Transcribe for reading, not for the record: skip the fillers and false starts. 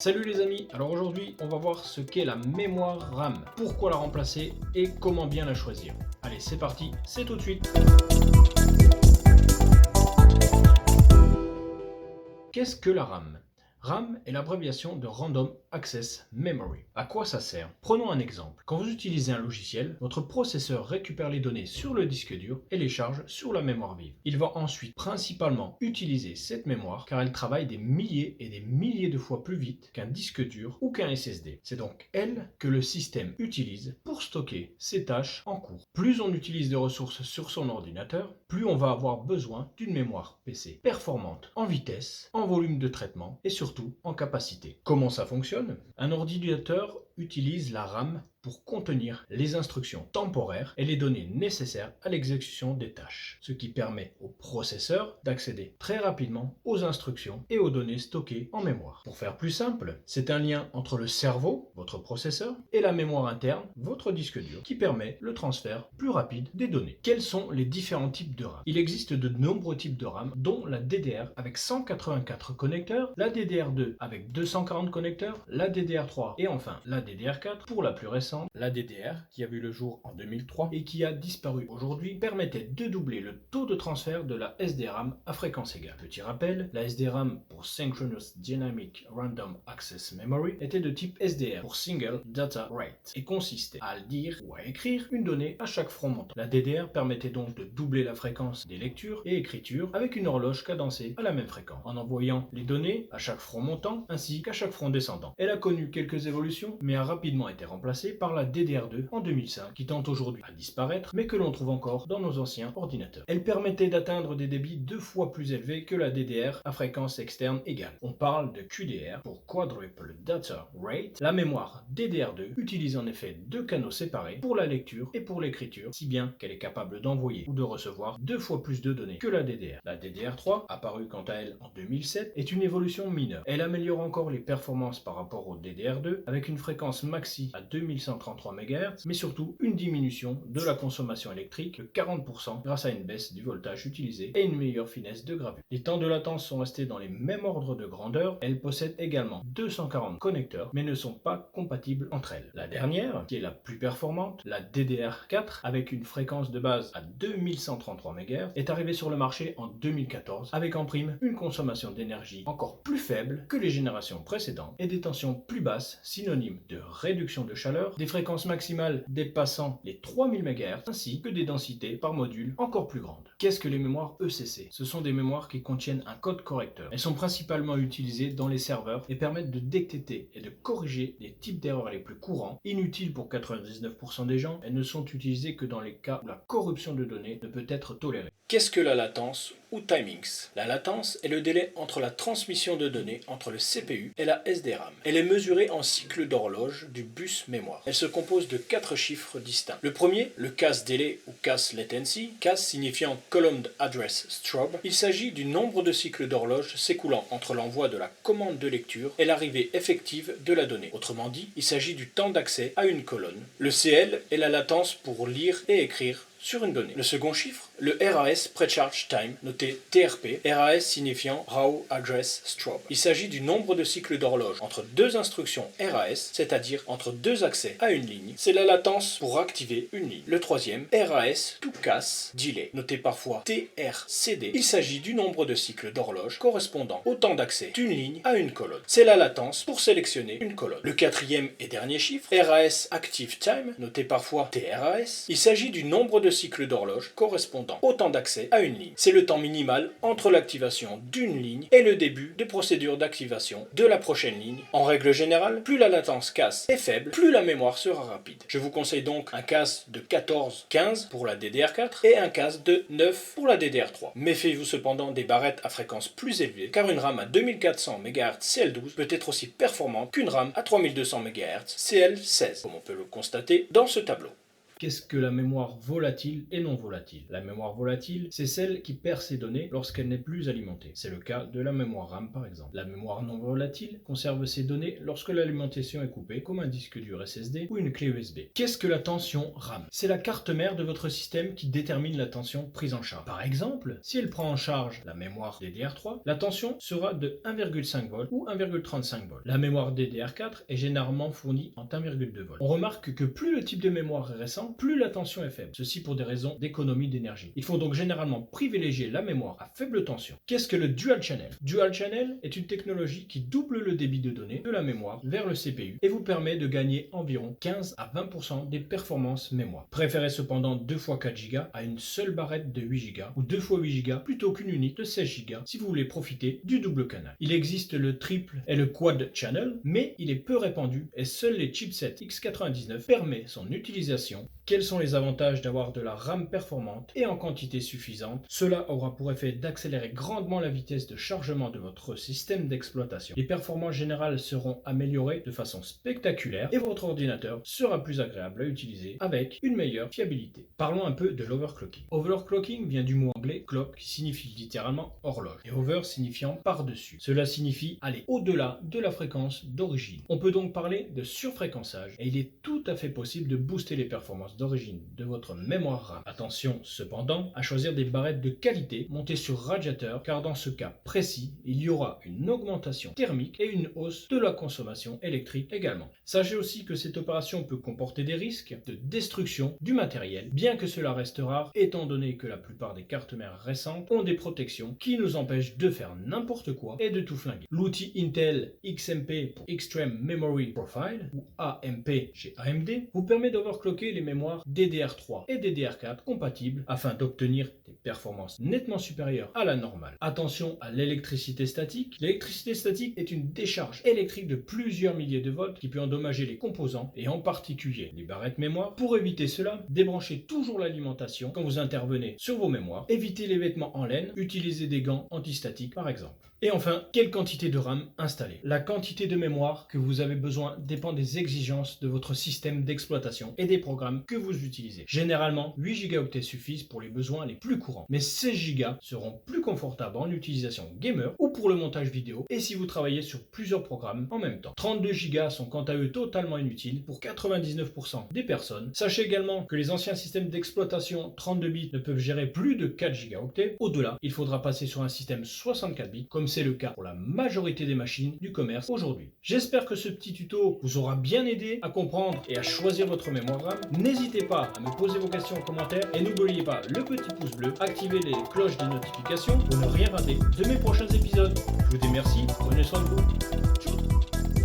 Salut les amis, alors aujourd'hui on va voir ce qu'est la mémoire RAM, pourquoi la remplacer et comment bien la choisir. Allez c'est parti, c'est tout de suite. Qu'est-ce que la RAM? RAM est l'abréviation de Random Access Memory. À quoi ça sert? Prenons un exemple. Quand vous utilisez un logiciel, votre processeur récupère les données sur le disque dur et les charge sur la mémoire vive. Il va ensuite principalement utiliser cette mémoire car elle travaille des milliers et des milliers de fois plus vite qu'un disque dur ou qu'un SSD. C'est donc elle que le système utilise pour stocker ses tâches en cours. Plus on utilise de ressources sur son ordinateur, plus on va avoir besoin d'une mémoire PC performante en vitesse, en volume de traitement et surtout en capacité. Comment ça fonctionne? Un ordinateur utilise la RAM pour contenir les instructions temporaires et les données nécessaires à l'exécution des tâches, ce qui permet au processeur d'accéder très rapidement aux instructions et aux données stockées en mémoire. Pour faire plus simple, c'est un lien entre le cerveau, votre processeur, et la mémoire interne, votre disque dur, qui permet le transfert plus rapide des données. Quels sont les différents types de RAM? Il existe de nombreux types de RAM, dont la DDR avec 184 connecteurs, la DDR2 avec 240 connecteurs, la DDR3 et enfin la DDR4 pour la plus récente. La DDR, qui a vu le jour en 2003 et qui a disparu aujourd'hui, permettait de doubler le taux de transfert de la SDRAM à fréquence égale. Petit rappel, la SDRAM pour Synchronous Dynamic Random Access Memory était de type SDR pour Single Data Rate et consistait à lire ou à écrire une donnée à chaque front montant. La DDR permettait donc de doubler la fréquence des lectures et écritures avec une horloge cadencée à la même fréquence, en envoyant les données à chaque front montant ainsi qu'à chaque front descendant. Elle a connu quelques évolutions, mais a rapidement été remplacée par la DDR2 en 2005, qui tente aujourd'hui à disparaître, mais que l'on trouve encore dans nos anciens ordinateurs. Elle permettait d'atteindre des débits 2 fois plus élevés que la DDR à fréquence externe égale. On parle de QDR pour Quadruple Data Rate. La mémoire DDR2 utilise en effet 2 canaux séparés pour la lecture et pour l'écriture, si bien qu'elle est capable d'envoyer ou de recevoir 2 fois plus de données que la DDR. La DDR3, apparue quant à elle en 2007, est une évolution mineure. Elle améliore encore les performances par rapport au DDR2 avec une fréquence maxi à 2133 MHz, mais surtout une diminution de la consommation électrique de 40% grâce à une baisse du voltage utilisé et une meilleure finesse de gravure. Les temps de latence sont restés dans les mêmes ordres de grandeur. Elles possèdent également 240 connecteurs, mais ne sont pas compatibles entre elles. La dernière, qui est la plus performante, la DDR4, avec une fréquence de base à 2133 MHz, est arrivée sur le marché en 2014, avec en prime une consommation d'énergie encore plus faible que les générations précédentes et des tensions plus basses, synonyme de réduction de chaleur, des fréquences maximales dépassant les 3000 MHz, ainsi que des densités par module encore plus grandes. Qu'est-ce que les mémoires ECC? Ce sont des mémoires qui contiennent un code correcteur. Elles sont principalement utilisées dans les serveurs et permettent de détecter et de corriger les types d'erreurs les plus courants. Inutiles pour 99% des gens, elles ne sont utilisées que dans les cas où la corruption de données ne peut être tolérée. Qu'est-ce que la latence ou timings? La latence est le délai entre la transmission de données entre le CPU et la SDRAM. Elle est mesurée en cycle d'horloge du bus mémoire. Elle se compose de 4 chiffres distincts. Le premier, le CAS delay ou CAS latency, CAS signifiant Column Address Strobe. Il s'agit du nombre de cycles d'horloge s'écoulant entre l'envoi de la commande de lecture et l'arrivée effective de la donnée. Autrement dit, il s'agit du temps d'accès à une colonne. Le CL est la latence pour lire et écrire sur une donnée. Le second chiffre, le RAS Precharge Time, noté TRP, RAS signifiant Raw Address Strobe. Il s'agit du nombre de cycles d'horloge entre 2 instructions RAS, c'est-à-dire entre 2 accès à une ligne. C'est la latence pour activer une ligne. Le troisième, RAS To Cas Delay, noté parfois TRCD. Il s'agit du nombre de cycles d'horloge correspondant au temps d'accès d'une ligne à une colonne. C'est la latence pour sélectionner une colonne. Le quatrième et dernier chiffre, RAS Active Time, noté parfois TRAS. Il s'agit du nombre de cycles d'horloge correspondant au temps d'accès à une ligne. C'est le temps minimal entre l'activation d'une ligne et le début des procédures d'activation de la prochaine ligne. En règle générale, plus la latence CAS est faible, plus la mémoire sera rapide. Je vous conseille donc un CAS de 14-15 pour la DDR4 et un CAS de 9 pour la DDR3. Méfiez-vous cependant des barrettes à fréquence plus élevée, car une RAM à 2400 MHz CL12 peut être aussi performante qu'une RAM à 3200 MHz CL16, comme on peut le constater dans ce tableau. Qu'est-ce que la mémoire volatile et non volatile? La mémoire volatile, c'est celle qui perd ses données lorsqu'elle n'est plus alimentée. C'est le cas de la mémoire RAM par exemple. La mémoire non volatile conserve ses données lorsque l'alimentation est coupée, comme un disque dur SSD ou une clé USB. Qu'est-ce que la tension RAM? C'est la carte mère de votre système qui détermine la tension prise en charge. Par exemple, si elle prend en charge la mémoire DDR3, la tension sera de 1,5 V ou 1,35 V. La mémoire DDR4 est généralement fournie en 1,2 V. On remarque que plus le type de mémoire est récent, plus la tension est faible. Ceci pour des raisons d'économie d'énergie. Il faut donc généralement privilégier la mémoire à faible tension. Qu'est-ce que le Dual Channel? Dual Channel est une technologie qui double le débit de données de la mémoire vers le CPU et vous permet de gagner environ 15 à 20% des performances mémoire. Préférez cependant 2 x 4 Go à une seule barrette de 8 Go ou 2 x 8 Go plutôt qu'une unique de 16 Go si vous voulez profiter du double canal. Il existe le triple et le quad channel, mais il est peu répandu et seuls les chipsets x99 permettent son utilisation. Quels sont les avantages d'avoir de la RAM performante et en quantité suffisante? Cela aura pour effet d'accélérer grandement la vitesse de chargement de votre système d'exploitation. Les performances générales seront améliorées de façon spectaculaire et votre ordinateur sera plus agréable à utiliser avec une meilleure fiabilité. Parlons un peu de l'overclocking. Overclocking vient du mot anglais clock qui signifie littéralement horloge et over signifiant par-dessus. Cela signifie aller au-delà de la fréquence d'origine. On peut donc parler de surfréquençage et il est tout à fait possible de booster les performances d'origine de votre mémoire RAM. Attention cependant à choisir des barrettes de qualité montées sur radiateur car dans ce cas précis, il y aura une augmentation thermique et une hausse de la consommation électrique également. Sachez aussi que cette opération peut comporter des risques de destruction du matériel, bien que cela reste rare étant donné que la plupart des cartes mères récentes ont des protections qui nous empêchent de faire n'importe quoi et de tout flinguer. L'outil Intel XMP pour Extreme Memory Profile ou AMP chez AMD vous permet d'overclocker les mémoires DDR3 et DDR4 compatibles afin d'obtenir des performances nettement supérieures à la normale. Attention à l'électricité statique. L'électricité statique est une décharge électrique de plusieurs milliers de volts qui peut endommager les composants et en particulier les barrettes mémoire. Pour éviter cela, débranchez toujours l'alimentation quand vous intervenez sur vos mémoires. Évitez les vêtements en laine, utilisez des gants antistatiques par exemple. Et enfin, quelle quantité de RAM installer? La quantité de mémoire que vous avez besoin dépend des exigences de votre système d'exploitation et des programmes que vous utilisez. Généralement, 8 Go suffisent pour les besoins les plus courants, mais 16 Go seront plus confortables en utilisation gamer ou pour le montage vidéo et si vous travaillez sur plusieurs programmes en même temps. 32 Go sont quant à eux totalement inutiles pour 99% des personnes. Sachez également que les anciens systèmes d'exploitation 32 bits ne peuvent gérer plus de 4 Go. Au-delà, il faudra passer sur un système 64 bits comme c'est le cas pour la majorité des machines du commerce aujourd'hui. J'espère que ce petit tuto vous aura bien aidé à comprendre et à choisir votre mémoire RAM. N'hésitez pas à me poser vos questions en commentaire et n'oubliez pas le petit pouce bleu, activez les cloches des notifications pour ne rien rater de mes prochains épisodes. Je vous dis merci, prenez soin de vous. Tchou.